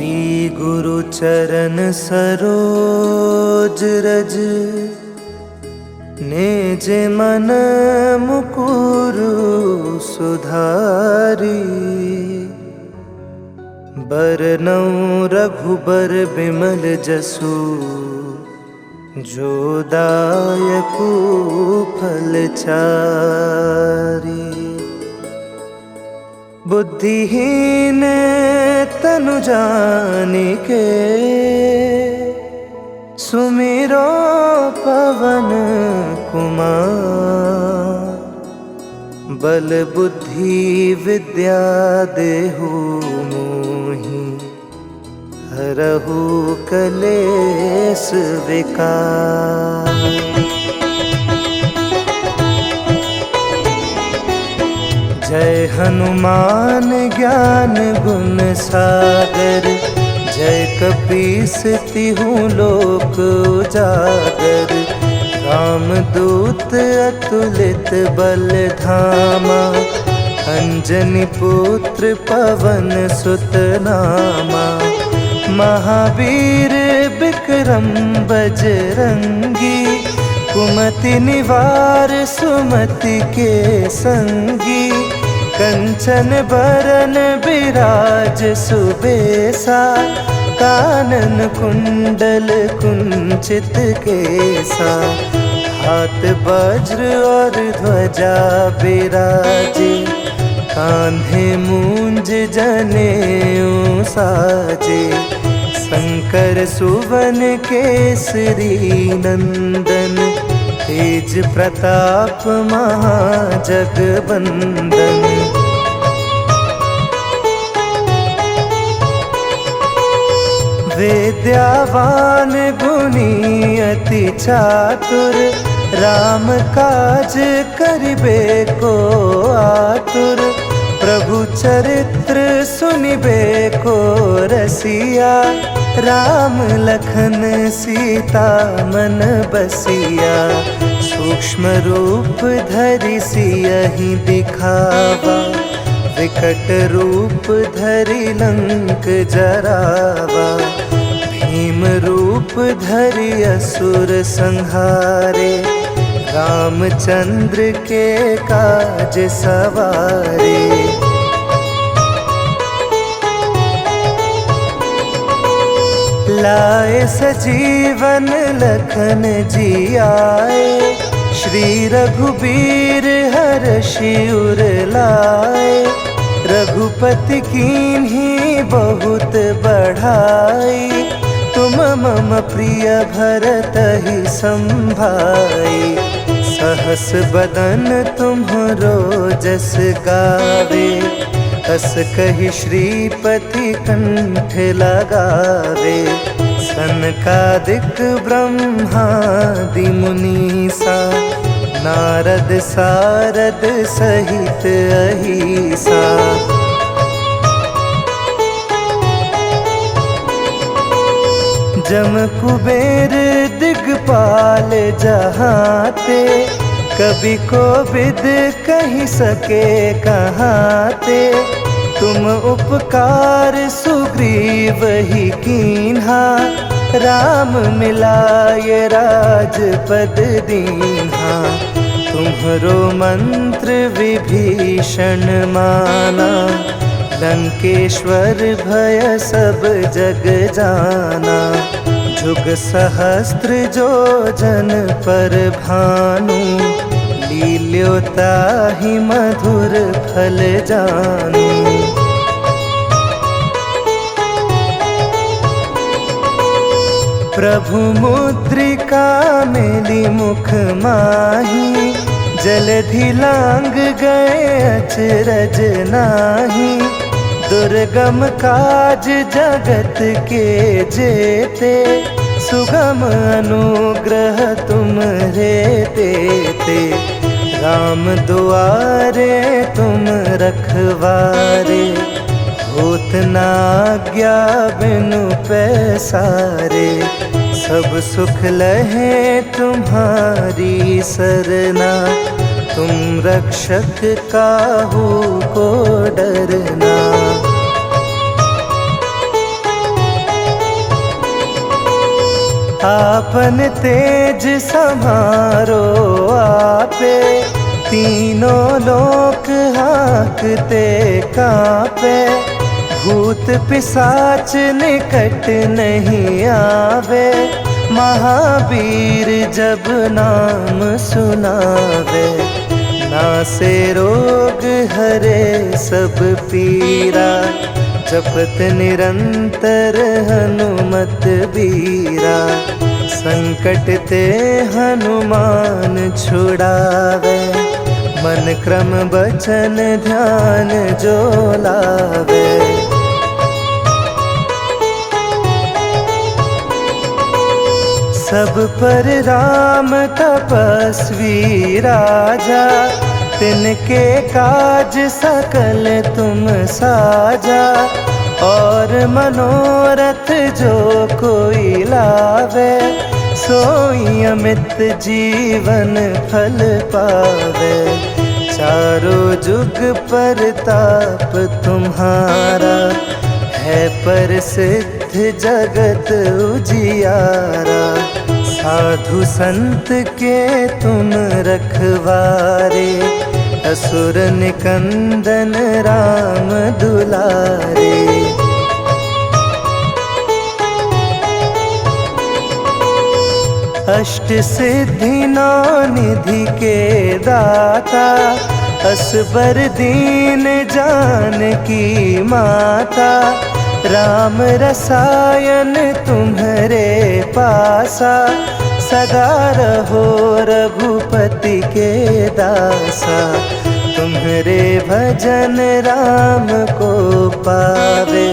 श्री गुरु चरण सरोज रज निज मन मुकुरु सुधारी। बरनउँ रघुबर बिमल जसु जो दायकु फलचारी। बुद्धिहीन तनु जानिके सुमिरो पवन कुमार। बल बुद्धि विद्या देहु मोहि हरहु कलेस विकार। जय हनुमान ज्ञान गुण सागर। जय कपीस तिहु लोक उजागर। रामदूत अतुलित बल धामा। अंजनी पुत्र पवन सुत नामा। महावीर विक्रम बजरंगी। कुमति निवार सुमति के संगी। कंचन बरन बिराज सुबेसा। कानन कुंडल कुंचित केसा। हाथ वज्र और ध्वजा बिराजे। कांधे मूंज जनेऊ साजे। शंकर सुवन केसरी नंदन। तेज प्रताप महाजगबंदन। विद्यावान गुणी अति चातुर। राम काज करिबे को आतुर। प्रभु चरित्र सुनिबे को रसिया। राम लखन सीता मन बसिया। सूक्ष्म रूप धरि सियहि दिखावा। विकट रूप धरि लंक जरावा। भीम रूप धरि असुर संहारे। रामचंद्र के काज सवारे। लाए सजीवन लखन जियाए। श्री रघुबीर हरषि उर लाए। रघुपति कीन्ही बहुत बढ़ाई। तुम मम प्रिय भरतहि संभाई। सहस बदन तुम्हरो जस गावे। अस कहि श्रीपति कंठ लगावे। सनकादिक ब्रह्मादि मुनीसा। नारद सारद सहित अहिसा। जम कुबेर दिगपाल जहाते। कभी कोविद कहि सके कहाते। तुम उपकार सुग्रीव ही कीन्हा। राम मिलाए राजपद दीन्हा। तुम्हरो मंत्र विभीषण माना। लंकेश्वर भय सब जग जाना। जुग सहस्त्र जो जन पर भानु। लील्यो ताहि मधुर फल जानू। प्रभु मुद्रिका मेली मुख माही। जलधि लांग गए अचरज नाही। दुर्गम काज जगत के जेते। सुगम अनुग्रह तुम्हरे तेते। राम दुआरे तुम रखवारे। होत न आज्ञा बिनु पैसारे। सब सुख लहे तुम्हारी सरना। तुम रक्षक काहू को डरना। आपन तेज समारो आपे, तीनों लोक हाँकते कांपे। भूत पिशाच निकट नहीं आवे, महावीर जब नाम सुनावे। नासे रोग हरे सब पीरा, जपत निरंतर हनुमत बीरा। संकट ते हनुमान छुड़ावे, मन क्रम बचन ध्यान जो लावे। सब पर राम तपस्वी राजा, तिनके काज सकल तुम साजा। और मनोरथ जो कोई लावे, सोई अमित जीवन फल पावे। चारों जुग परताप तुम्हारा, है प्रसिद्ध जगत उजियारा। साधु संत के तुम रखवारे, असुर निकंदन राम दुलारे। अष्ट सिद्धि नौ निधि के दाता, असबर दीन जानकी माता। राम रसायन तुम्हारे पासा, सदा रहो रघुपति के दासा। तुम्हारे भजन राम को पावे,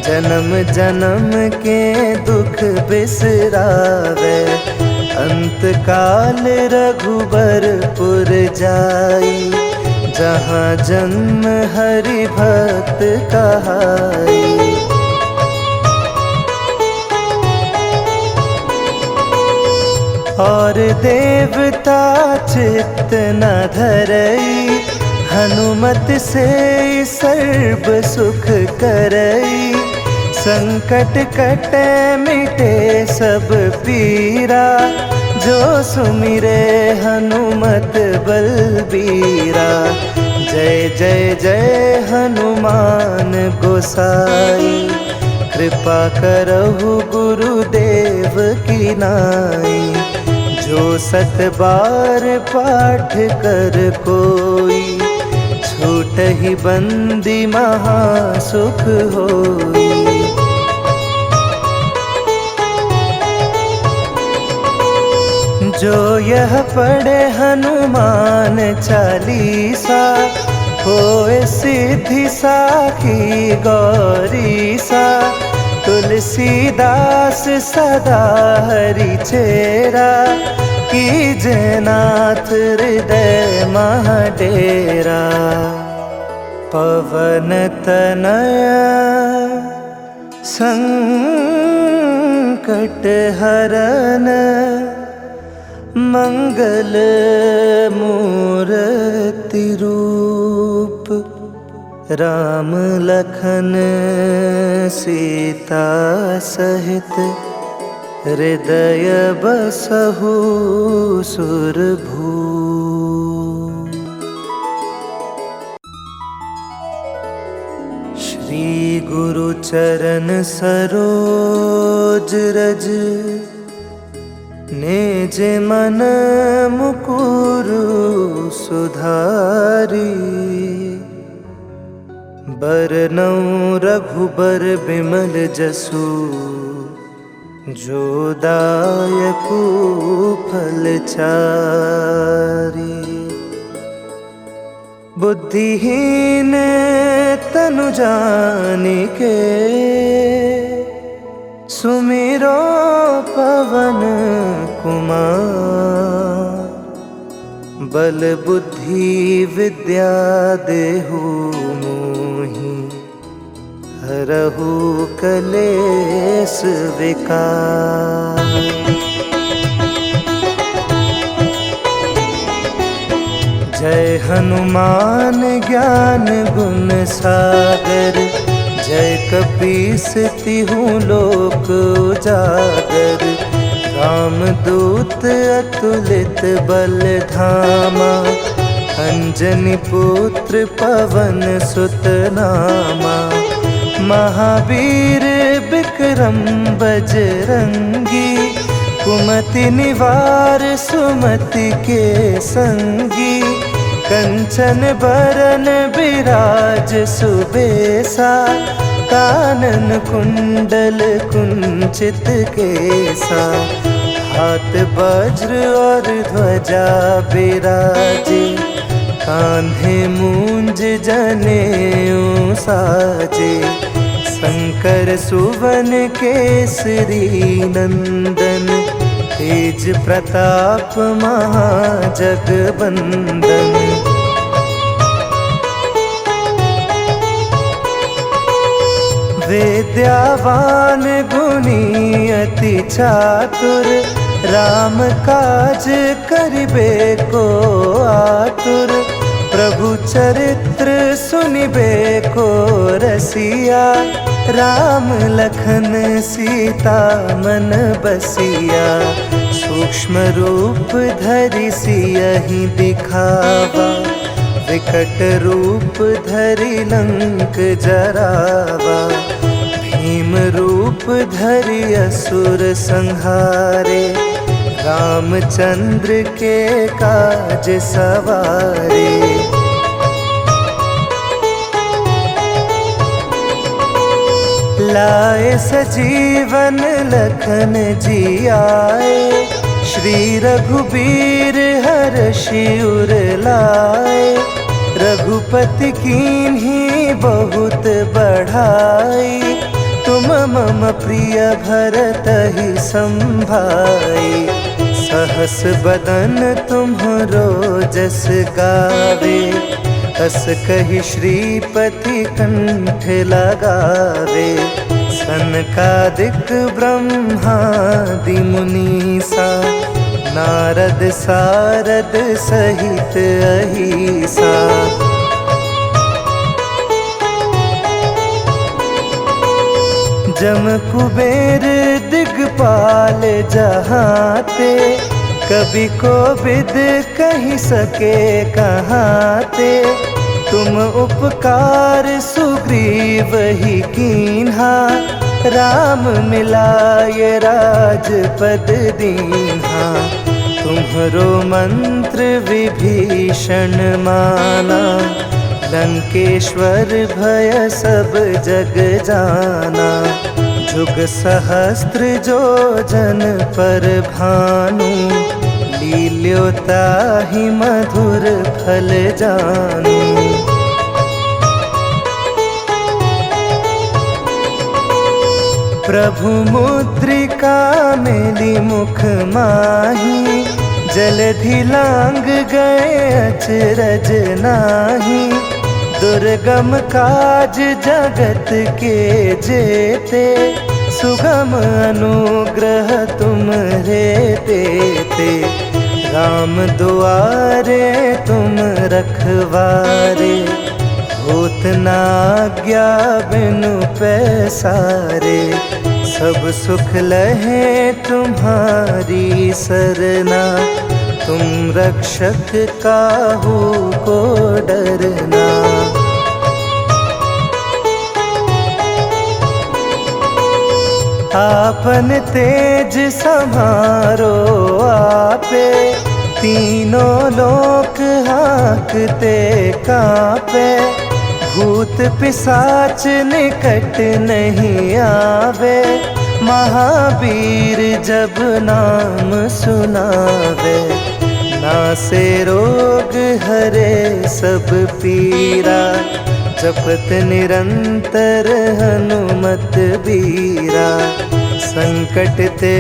जन्म जन्म के दुख बिसरावे। अंत काल रघुबरपुर जाई, जहाँ जन्म हरि भक्त कहाई। और देवता चित्त न धरई, हनुमत से सर्व सुख करई। संकट कटे मिटे सब पीरा, जो सुमिरे हनुमत बलबीरा। जय जय जय हनुमान गोसाई, कृपा करहु गुरुदेव की नाई। जो 7 बार पाठ कर कोई, छूटहि बंदी महासुख होई। जो यह पढ़े हनुमान चालीसा, होए सिद्धि साखी गौरीसा। तुलसीदास सदा हरि चेरा, कीजे नाथ हृदय महाडेरा। पवन तनया संकट हरन, मंगल मूर्ति रूप। राम लखन सीता सहित, हृदय बसहु सुरभूप। श्री गुरु चरण सरोज रज, निज मन मुकुरु सुधारी। बरनउँ रघुबर बिमल जसु, जो दायकु फल चारि। बुद्धिहीन तनु जानिके, सुमिरो पवन कुमार। बल बुद्धि विद्या देहु मोहि, हरहु कलेस विकार। जय हनुमान ज्ञान गुण सागर, जय कपीस तिहुँ लोक उजागर। रामदूत अतुलित बल धामा, अंजनी पुत्र पवन सुत नामा। महावीर विक्रम बजरंगी, कुमति निवार सुमति के संगी। कंचन बरन बिराज सुबेसा, कानन कुंडल कुंचित केसा। हाथ वज्र और ध्वजा बिराजे, कांधे मूंज जनेऊ साजे। शंकर सुवन केसरी नंदन, तेज प्रताप महाजगबंदन। विद्यावान गुणी अति चातुर, राम काज करिबे को आतुर। प्रभु चरित्र सुनिबे को रसिया, राम लखन सीता मन बसिया। सूक्ष्म रूप धरि सियहि दिखावा, विकट रूप धरि लंक जरावा। भीम रूप धरि असुर संहारे, रामचंद्र के काज सवारे। लाए सजीवन लखन जियाए, श्री रघुबीर हर्षि उर लाए। रघुपति कीन्ही बहुत बढ़ाई, तुम मम प्रिय भरतहि संभाई। सहस बदन तुम्हरो जस गावे, अस कहि श्रीपति कंठ लगावे। सनकादिक ब्रह्मादि मुनीसा, नारद सारद सहित अहिसा। जम कुबेर दिगपाल जहाते, कभी को विद कही सके कहाते। तुम उपकार सुग्रीव ही कीन्हा, राम मिलाए राजपद दीन्हा। तुम्हरो मंत्र विभीषण माना, लंकेश्वर भय सब जग जाना। जुग सहस्त्र जो जन पर भानु, लील्योताहि मधुर फल जानू। प्रभु मुद्रिका मेली मुख माही, जलधि लांग गए अचरज नाही। दुर्गम काज जगत के जेते, सुगम अनुग्रह तुम्हरे तेते। राम दुआरे तुम रखवारे, होत न आज्ञा बिनु पैसारे। सब सुख लहे तुम्हारी सरना, तुम रक्षक काहू को डरना। आपन तेज समारो आपे, तीनों लोक हाँकते कांपे। भूत पिशाच निकट नहीं आवे, महावीर जब नाम सुनावे। नासे रोग हरे सब पीरा, जपत निरंतर हनुमत बीरा। संकट ते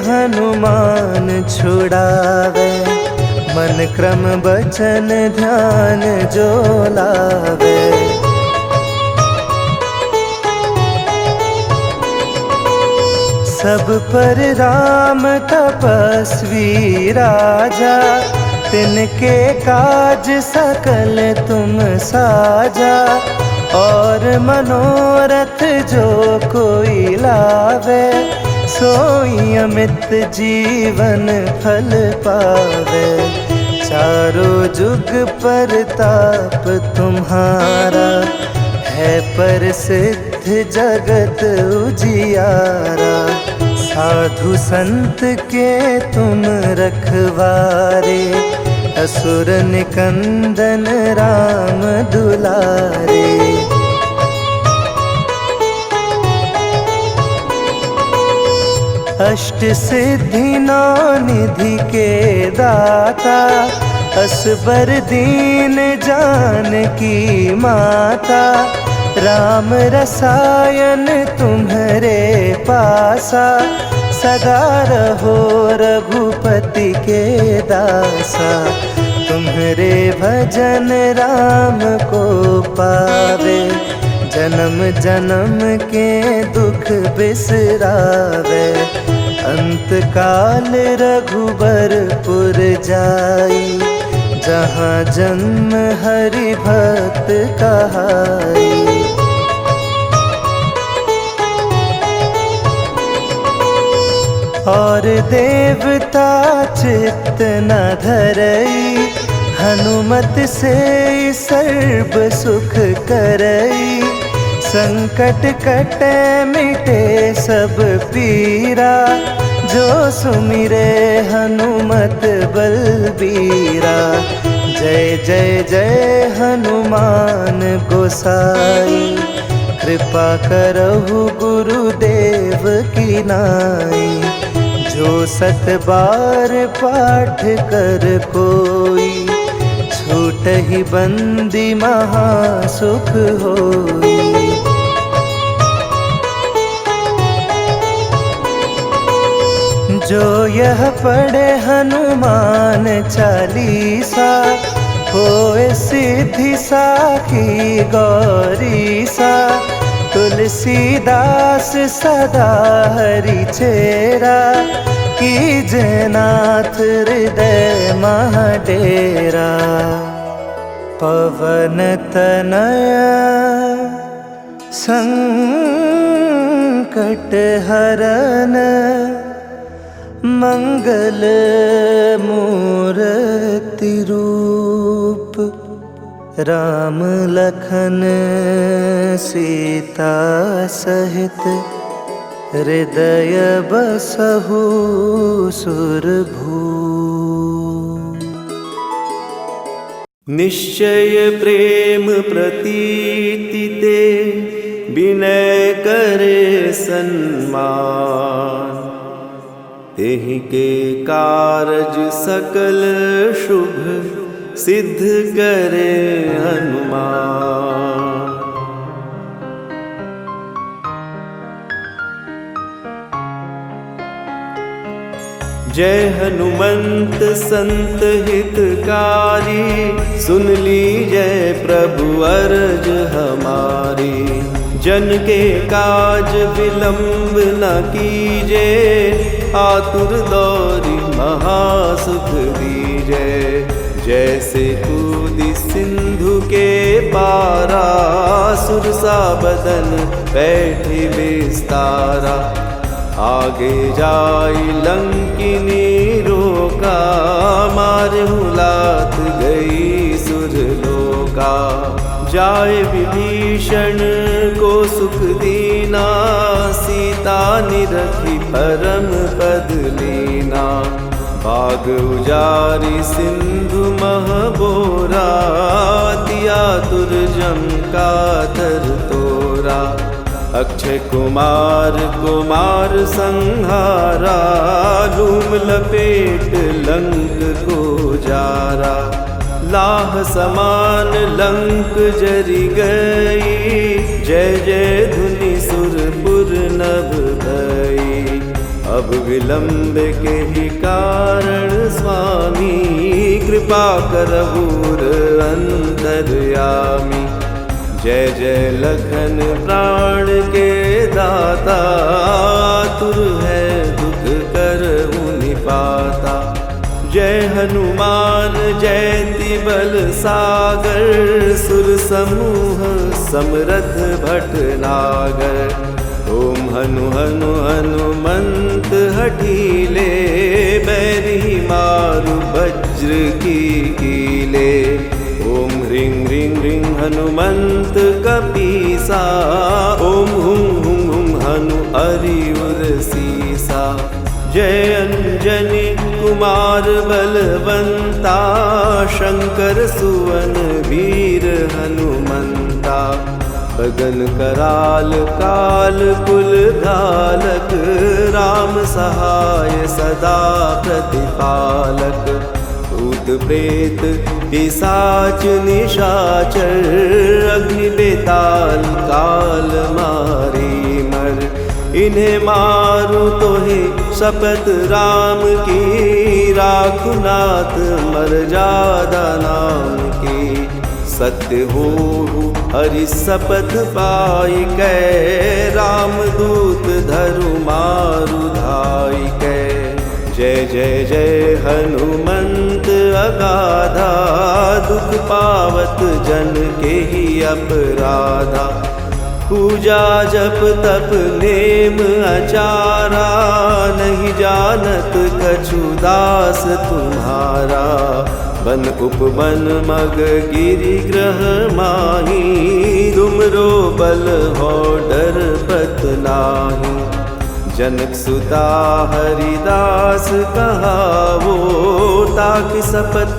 हनुमान छुड़ावे, मन क्रम बचन ध्यान जो लावे। सब पर राम तपस्वी राजा, तिनके काज सकल तुम साजा। और मनोरथ जो कोई लावे, सोई अमित जीवन फल पावे। चारों जुग परताप तुम्हारा, है प्रसिद्ध जगत उजियारा। साधु संत के तुम रखवारे, असुर निकंदन राम दुलारे। अष्ट सिद्धि नौ निधि के दाता, असबर दीन जानकी माता। राम रसायन तुम्हारे पासा, सदा रहो रघुपति के दासा। तुम्हारे भजन राम को पावे, जन्म जन्म के दुख बिसरावे। अंत काल रघुबरपुर जाई, जहाँ जन्म हरि भक्त कहाई। और देवता चित्त न धरई, हनुमत से सर्व सुख करई। संकट कटे मिटे सब पीरा, जो सुमिरे हनुमत बलबीरा। जय जय जय हनुमान गोसाई, कृपा करहु गुरुदेव की नाई। जो सत बार पाठ कर कोई, छूटहि बंदी महा सुख होई। जो यह पढ़े हनुमान चालीसा, होए सिद्धि साखी गौरीसा। तुलसीदास सदा हरि चेरा, कीजे नाथ हृदय महाडेरा। पवन तनया संकट हरन, मंगल मूर्ति रूप। राम लखन सीता सहित, हृदय बसहु सुरभूप। निश्चय प्रेम प्रतीति ते, विनय करे सन्मान। तेहि के कारज सकल शुभ, सिद्ध करे हनुमान। जय हनुमंत संत हितकारी, सुन लीजय प्रभु अर्ज हमारी। जन के काज विलंब न कीजे, आतुर दौरी महासुख दीजय। जैसे कूदी सिंधु के पारा, सुरसा बदन बैठे विस्तारा। आगे जाई लंकिनी रोका, मारहु लात गई सुरलोका। जाए विभीषण को सुख दीना, सीता निरखी परम पद लीना। बाग उजारी सिंधु महबोरा, तिया तुरजम का धर तोरा। अक्षय कुमार कुमार संहारा, लूम लपेट लंक को जारा। लाह समान लंक जरि गई, जय जय धुनि सुरपुर नभ भई। अब विलंब के ही कारण स्वामी, कृपा करहु अंतर्यामी। जय जय लखन प्राण के दाता, आतुर है दुख करहु निपाता। जय हनुमान जयति बल सागर, सुर समूह समरथ भटनागर। ओम हनु हनु हनुमंत हठीले, बैरी मारु वज्र की कीले। ओम ह्रीं ह्रीं ह्रीं हनुमंत कपीसा, ओम हुं हुं हुं हनु अरियुर सीसा। जय अंजनी कुमार बलवंता, शंकर सुवन वीर हनुमंता। बगन कराल काल कुल धालक, राम सहाय सदा प्रतिपालक। भूत प्रेत पिशाच निशाचर, अग्नि बेताल काल मारी मर। इन्हें मारू तो है शपथ राम की, राखु नाथ मर्यादा नाम की। सत्य हो हरि शपथ पाई कै, राम दूत धरु मारु धाई कै। जय जय जय हनुमंत अगाधा, दुख पावत जन के ही अपराधा। पूजा जप तप नेम आचारा, नहीं जानत कछु दास तुम्हारा। बन उपवन मग गिरि ग्रह माही, तुमरो बल हो डर पत नाही। जनक सुता हरिदास कहावो, ताकि शपथ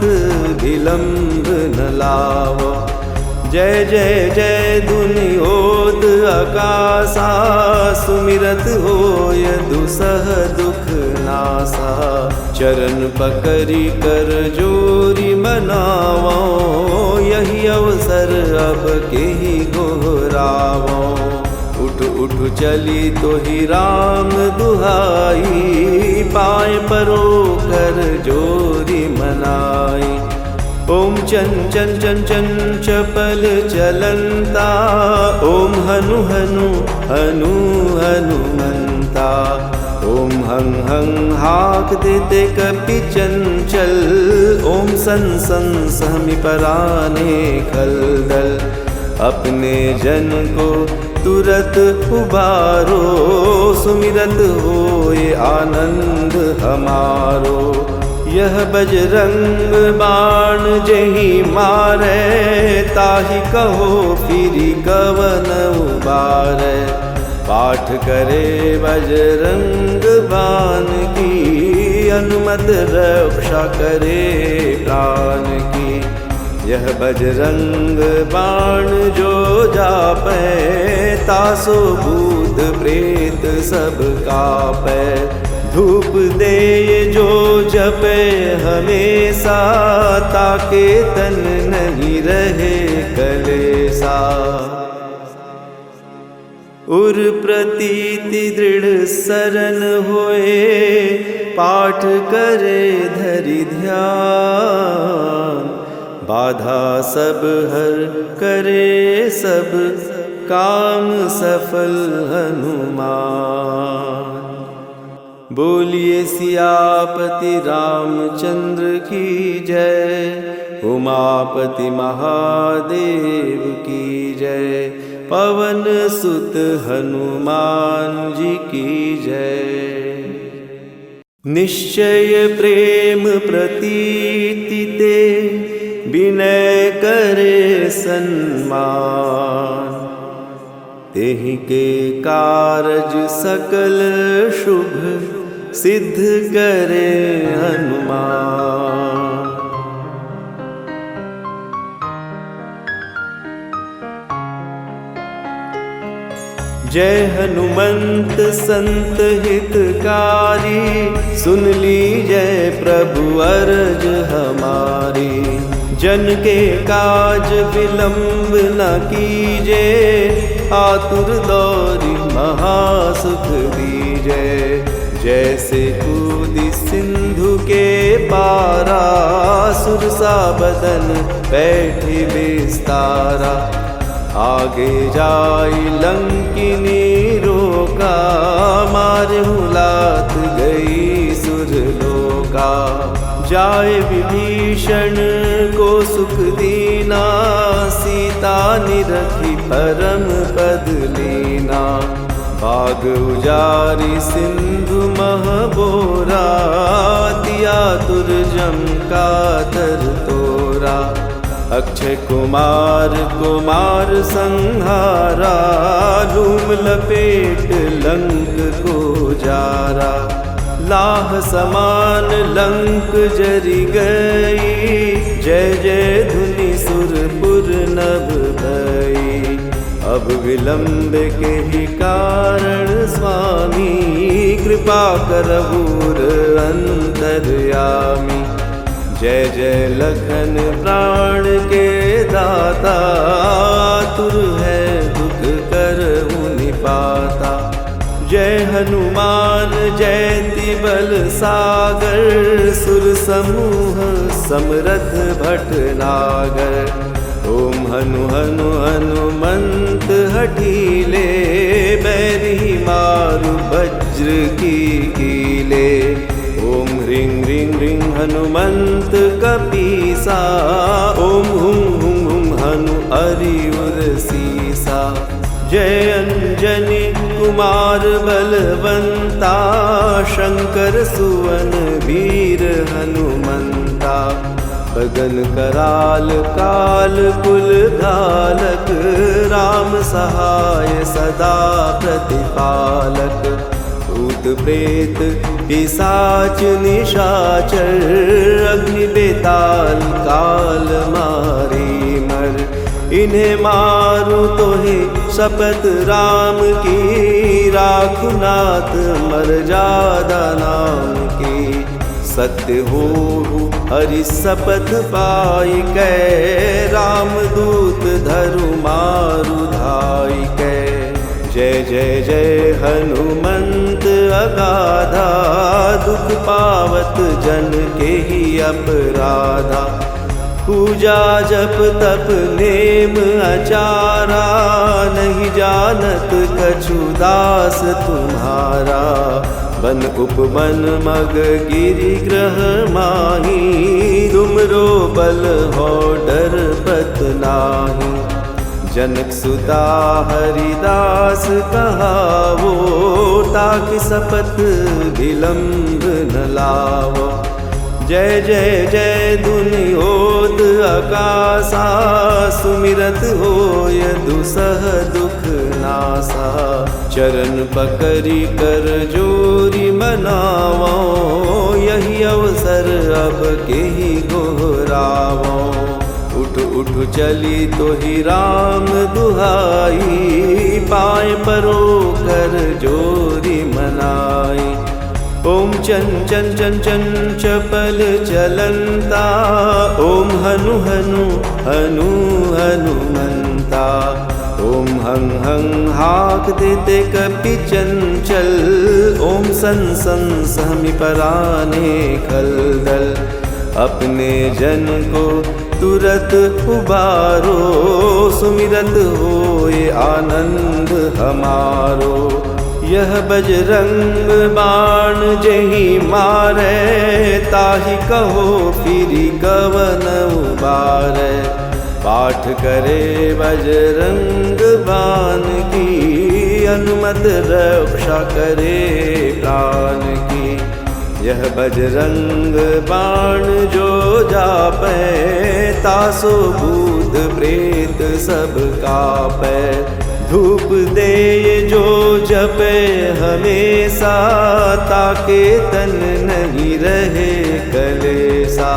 विलंब न लावो। जय जय जय दुनियोद आकाशा, सुमिरत होय दुसह दुख नासा। चरण पकड़ी कर जोरी मनावो, यही अवसर अब के ही गोहरावो। उठ उठ चली तो ही राम दुहाई, पाए परो कर जोरी मनाई। ओम चन चन चन चन चपल चलंता, ओम हनु हनु हनु हनुमंता। ओम हं हं हाक देते कपि चंचल, ओम सन सन सहमि पराने खलदल। अपने जन को तुरत उबारो, सुमिरत होए आनंद हमारो। यह बजरंग बाण जेहि मारे, ताहि कहो फिरि कवन उबारे। पाठ करे बजरंग बाण की, अनुमत रक्षा करे प्राण की। यह बजरंग बाण जो जापै, तासो भूत प्रेत सब कापै। धूप दे जो जपे हमेशा, ताके तन नहीं रहे कलेसा। उर प्रतीति दृढ़ सरन होए, पाठ करे धरि ध्यान। बाधा सब हर करे सब, काम सफल हनुमान। बोलिए सियापति रामचंद्र की जय, उमापति महादेव की जय। पवन सुत हनुमान जी की जय। निश्चय प्रेम प्रतीति ते, विनय करे सन्मान। तेहि के कारज सकल शुभ, सिद्ध करे हनुमान। जय हनुमंत संत हितकारी, सुन लीजय प्रभु अरज हमारी। जन के काज विलंब न कीजे, आतुर दौरी महासुख दीजे। जैसे कूदी सिंधु के पारा, सुरसा बदन बैठी बिस्तारा। आगे जाई लंकिनी रोका, मारहु लात गई सुरलोका। जाए विभीषण को सुख दीना, सीता निरखी परम पद लीना। बाग उजारी सिंधु महबोरा, तिया तुरजम का तर तोरा। अक्षय कुमार कुमार संहारा, लूम लपेट लंक को जारा। लाह समान लंक जरि गई, जय जय धुनि सुरपुर नभ भई। अब विलंब के ही कारण स्वामी, कृपा करबूर अंतर्यामी। जय जय लखन प्राण के दाता, तुर है दुख करहु निपाता। जय हनुमान जयति बल सागर, सुर समूह समरथ भटनागर। ओम हनु हनु हनुमंत हठीले, बैरी मारु वज्र की कीले। ओम ह्रीं ह्रीं ह्रीं हनुमंत कपीसा, ओम हुं हुं हुं हनु अरियुर सीसा। जय अंजनी कुमार बलवंता, शंकर सुवन वीर हनुमंता। बगन कराल काल कुल धालक, राम सहाय सदा प्रतिपालक। भूत प्रेत पिशाच निशाचर, अग्नि बेताल काल मारी मर। इन्हें मारू तो ही शपथ राम की, राखु नाथ मर्यादा नाम की। सत्य हो हरि शपथ पाई कै, राम दूत धरु मारु धाई कै। जय जय जय हनुमंत अगाधा, दुख पावत जन के ही अपराधा। पूजा जप तप नेम आचारा, नहीं जानत कछु दास तुम्हारा। बन उपवन मग गिरि ग्रह माही, तुमरो बल हो डर पत नाही। जनक सुता हरिदास कहावो, ताकि शपथ विलंब न लावो। जय जय जय दुनियोद आकाशा, सुमिरत होय दुसह दुख नासा। चरण पकड़ी कर जोरी मनावो, यही अवसर अब के ही गोहरावो। उठ उठ चली तो ही राम दुहाई, पाए परो कर जोरी मनाई। ओम चन चन चन चन चपल चलंता, ओम हनु हनु हनु हनुमंता। ओम हं हं हाक देते कपि चंचल, ओम सन सन सहमि पराने खलदल। अपने जन को तुरत उबारो, सुमिरत होए आनंद हमारो। यह बजरंग बाण जेहि मारे, ताहि कहो फिरि कवन उबारे। पाठ करे बजरंग बाण की, अनुमत रक्षा करे प्राण की। यह बजरंग बाण जो जापै, तासो भूत प्रेत सब कापै। धूप दे जो जपे हमेशा, ताके तन नहीं रहे कलेसा।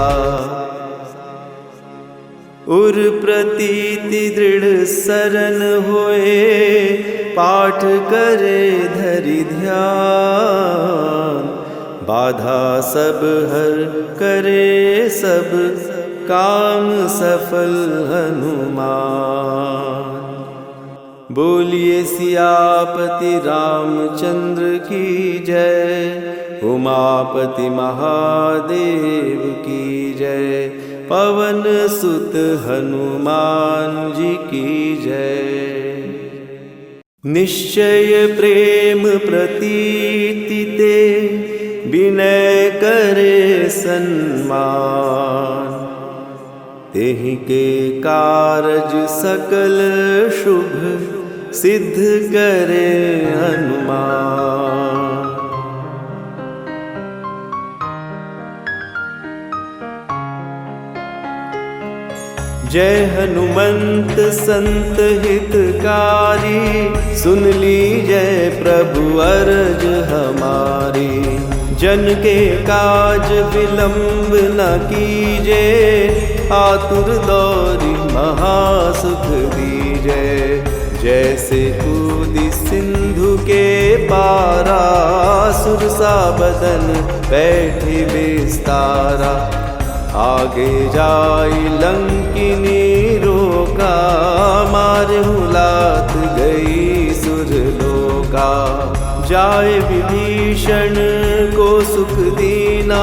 उर प्रतीति दृढ़ सरन होए, पाठ करे धरि ध्यान। बाधा सब हर करे सब, काम सफल हनुमान। बोलिए सियापति रामचंद्र की जय, उमापति महादेव की जय। पवन सुत हनुमान जी की जय। निश्चय प्रेम प्रतीति ते, विनय करे सन्मान। तेहि के कारज सकल शुभ, सिद्ध करे हनुमान। जय हनुमंत संत हितकारी, सुन लीजय प्रभु अरज हमारी। जन के काज विलंब न कीजे, आतुर दौरी महासुख दीजे। जैसे कूदी सिंधु के पारा, सुरसा बदन बैठी विस्तारा। आगे जाई लंकिनी रोका, मारहु लात गई सुरलोका। जाए विभीषण को सुख दीना,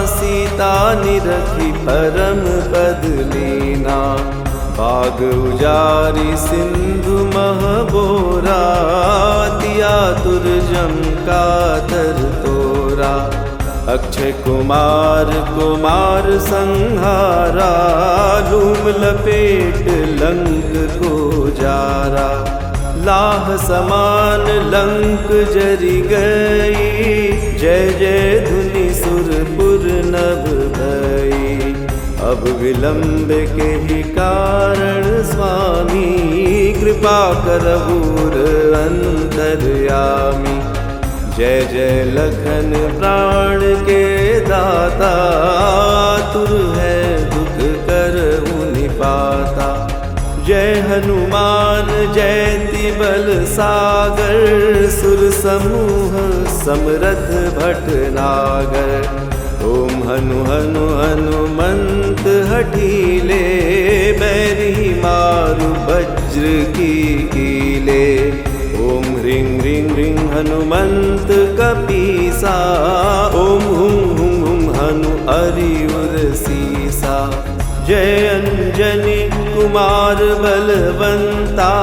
सीता निरखी परम पद लीना। बाग उजारी सिंधु महबोरा, तिया तुरजम का तर तोरा। अक्षय कुमार कुमार संहारा, लूम लपेट लंक को जारा। लाह समान लंक जरि गई, जय जय धुनि सुरपुर नभ भई। अब विलंब के ही कारण स्वामी, कृपा करहूर अंतर्यामी। जय जय लखन प्राण के दाता, आतुर है दुख करहु निपाता। जय हनुमान जयति बल सागर, सुर समूह समरथ भटनागर। ओम हनु हनु हनुमंत हठीले, बैरी मारु वज्र की कीले। ओम ह्रीं ह्रीं ह्रीं हनुमंत कपीसा, ओम हुं हुं हुं हनु अरियुर सीसा। जय अंजनी कुमार बलवंता,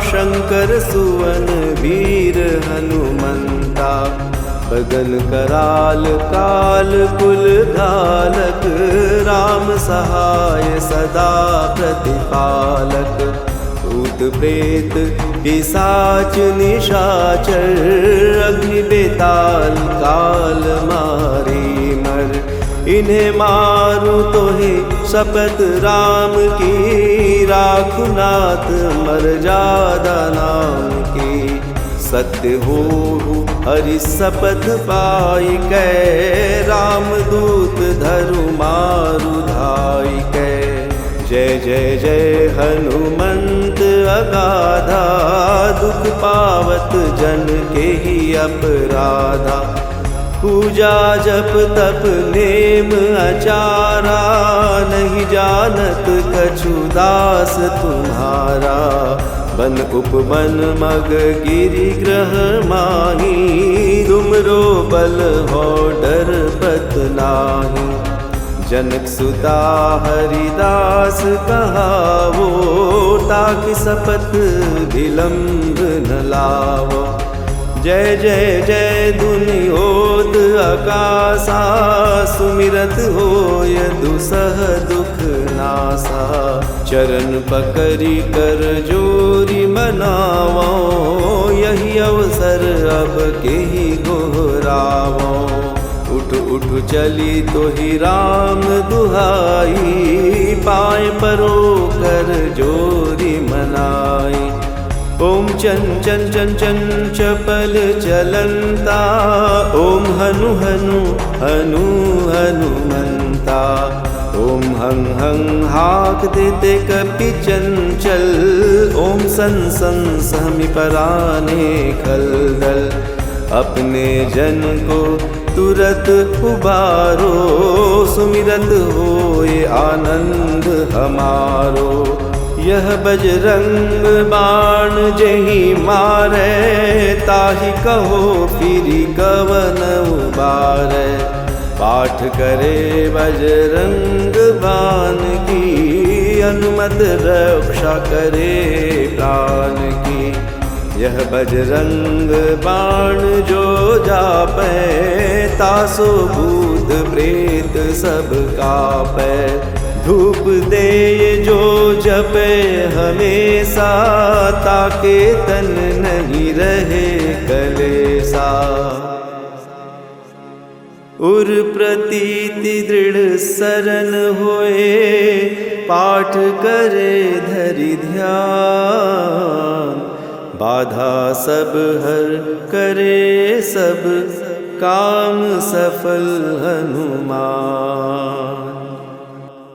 शंकर सुवन वीर हनुमंता। बदन कराल काल कुल धालक, राम सहाय सदा प्रतिपालक। भूत प्रेत पिशाच निशाचर, अग्नि बेताल काल मारी मर। इन्हें मारू तो ही शपथ राम की, राखुनाथ मर्यादा नाम की। सत्य हो हरि शपथ पाई कै, राम दूत धरु मारु धाई कै। जय जय जय हनुमंत अगाधा, दुख पावत जन के ही अपराधा। पूजा जप तप नेम आचारा, नहीं जानत कछु दास तुम्हारा। बन उपवन मग गिरि ग्रह माही, तुमरो बल हो डर पत नाही। जनक सुता हरिदास कहावो, ताकि शपथ विलंब न लावो। जय जय जय धुनि ओद आकाशा, सुमिरत होय दुसह दुख नासा। चरण पकड़ी कर जोरी मनावो, यही अवसर अब के ही गोहरावो। उठ उठ चली तो ही राम दुहाई, पाए परो कर जोरी मनाई। ओम चन चन चन चन चपल चलंता, ओम हनु हनु हनु हनुमंता। ओम हं हं हाक देते कपि चंचल, ओम सन सन सहमि पराने खलदल। अपने जन को तुरत उबारो, सुमिरत होए आनंद हमारो। यह बजरंग बाण जेहि मारे, ताहि कहो फिरि कवन उबारे। पाठ करे बजरंग बाण की, अनुमत रक्षा करे प्राण की। यह बजरंग बाण जो जापै, तासो भूत प्रेत सब कापै। धूप दे जो जपे हमेशा, ताके तन नहीं रहे कलेसा। उर प्रतीति दृढ़ सरन होए, पाठ करे धरि ध्यान। बाधा सब हर करे सब, काम सफल हनुमान।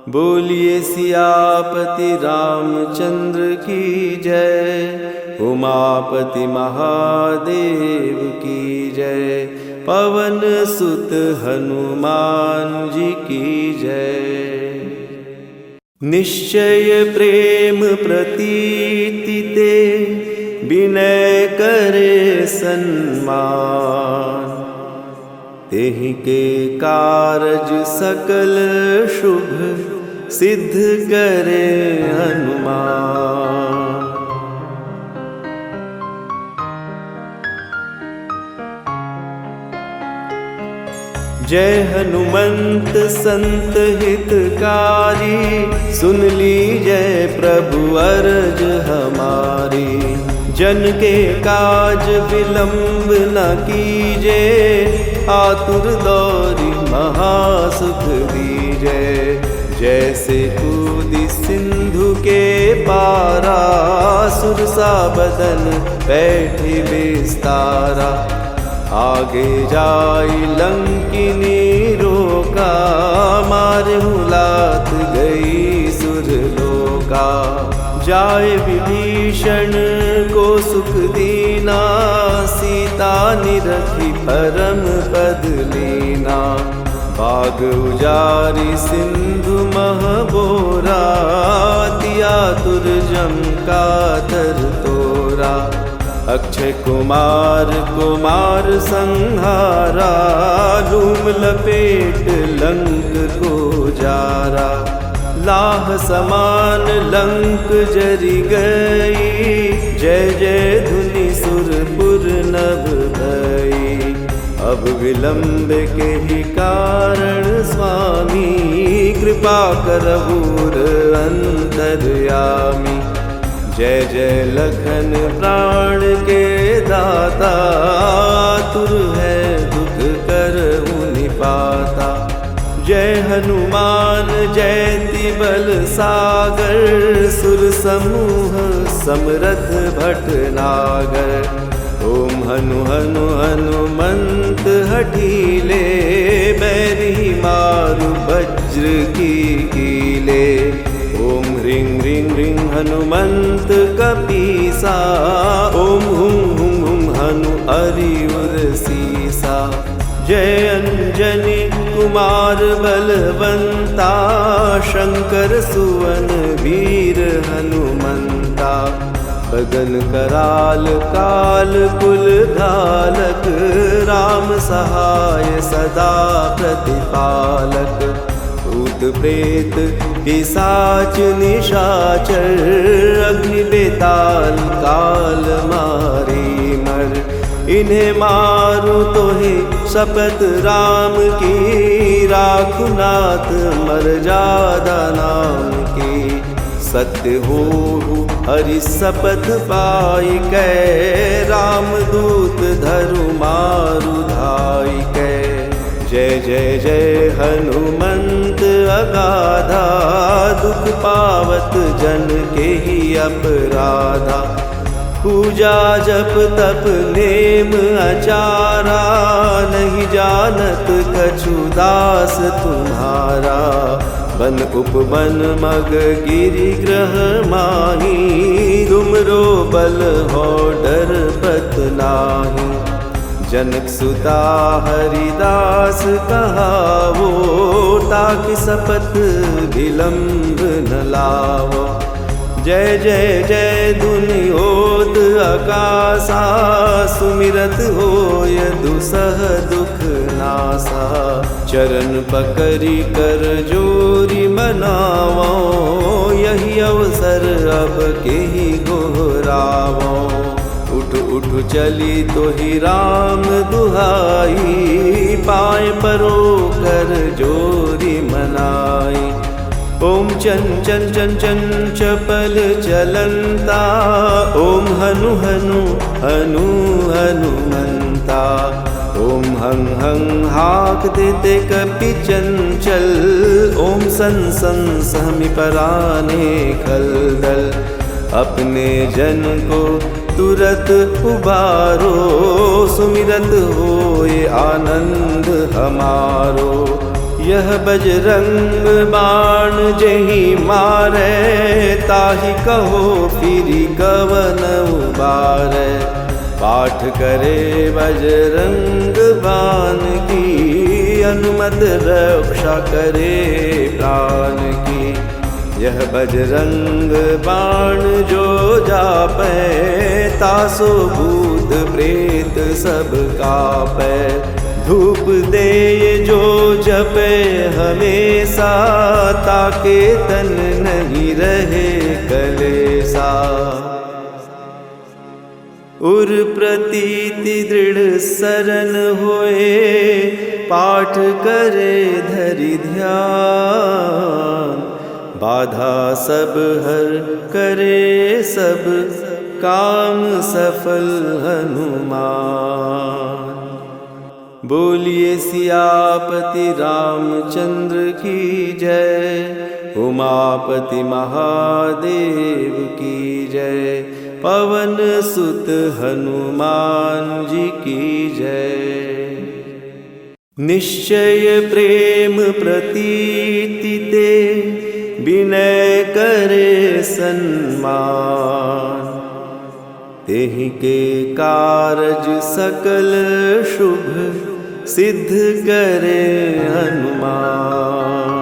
बोलिए सियापति रामचंद्र की जय, उमापति महादेव की जय, पवन सुत हनुमान जी की जय। निश्चय प्रेम प्रतीति ते, विनय करे सन्मान। तेहि के कारज सकल शुभ, सिद्ध करे हनुमान। जय हनुमंत संत हितकारी, सुन लीजय प्रभु अरज हमारी। जन के काज विलंब न कीजे, आतुर दौरी महासुख दीजे। जैसे कूदी सिंधु के पारा, सुरसा बदन बैठे विस्तारा। आगे जाई लंकिनी रोका, मारहु लात गई सुरलोका। जाए विभीषण को सुख दीना, सीता निरखी परम पद लीना। बाग उजारी सिंधु महबोरा, तिया तुरजम का तर तोरा। अक्षय कुमार कुमार संहारा, लूम लपेट लंक को जारा। लाह समान लंक जरि गई, जय जय धुनि सुरपुर नभ भई। अब विलंब के ही कारण स्वामी, कृपा करहूर अंतर्यामी। जय जय लखन प्राण के दाता, तुर है दुख करहु निपाता। जय हनुमान जयति बल सागर, सुर समूह समरथ भटनागर। ओम हनु हनु हनुमंत हठीले, बैरी मारु वज्र की कीले। ओम ह्रीं ह्रीं ह्रीं हनुमंत कपीसा, ओम हुं हुं हुं हनु अरियुर सीसा। जय अंजनी कुमार बलवंता, शंकर सुवन वीर हनुमंता। बदन कराल काल कुल धालक, राम सहाय सदा प्रतिपालक। भूत प्रेत पिशाच निशाचर, अग्नि बेताल काल मारी मर। इन्हें मारू तो ही शपथ राम की, राखु नाथ मर्यादा नाम की। सत्य हो हरि शपथ पाई कै, राम दूत धरु मारु धाई कै। जय जय जय हनुमंत अगाधा, दुख पावत जन के ही अपराधा। पूजा जप तप नेम अचारा, नहीं जानत कछु दास तुम्हारा। बन उपवन मग गिरि ग्रह माही, तुमरो बल हो डर पत नाही। जनक सुता हरिदास कहावो, ताकि सपथ विलंब न लावो। जय जय जय दुनियोत आकाशा, सुमिरत होय दुसह दुख नासा। चरण पकड़ी कर जोरी मनावो, यही अवसर अब के ही गोहरावो। उठ उठ चली तो ही राम दुहाई, पाए परो कर जोरी मनाई। ओम चन चन चन चन चपल चलंता, ओम हनु हनु हनु हनुमंता। ओम हं हं हाक देते कपि चंचल, ओम सन सन सहमि पराने खलदल। अपने जन को तुरत उबारो, सुमिरत होए आनंद हमारो। यह बजरंग बाण जेहि मारे, ताहि कहो फिरि कवन उबारे। पाठ करे बजरंग बाण की, अनुमत रक्षा करे प्राण की। यह बजरंग बाण जो जापै, तासो भूत प्रेत सब कापै। धूप दे जो जपे हमेशा, ताके तन नहीं रहे कलेसा। उर प्रतीति दृढ़ सरन होए, पाठ करे धरि ध्यान। बाधा सब हर करे सब, काम सफल हनुमान। बोलिए सियापति रामचंद्र की जय, उमापति महादेव की जय। पवन सुत हनुमान जी की जय। निश्चय प्रेम प्रतीति ते, विनय करे सन्मान। तेहि के कारज सकल शुभ, सिद्ध करे हनुमान।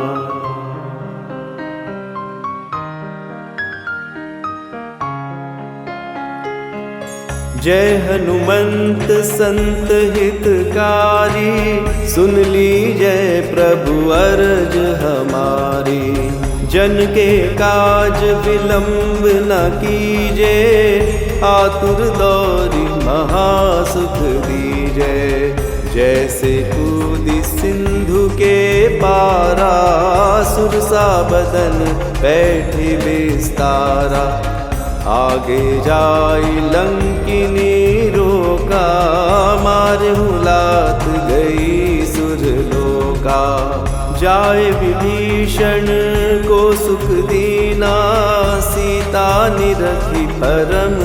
जय हनुमंत संत हितकारी, सुन लीजय प्रभु अरज हमारी। जन के काज विलंब न कीजे, आतुर दौरी महासुख दीजे। जैसे कूदी सिंधु के पारा, सुरसा बदन बैठे विस्तारा। आगे जाई लंकिनी रोका, मारे मुलात गई सुरलोका। जाए विभीषण को सुख दीना, सीता निरखी परम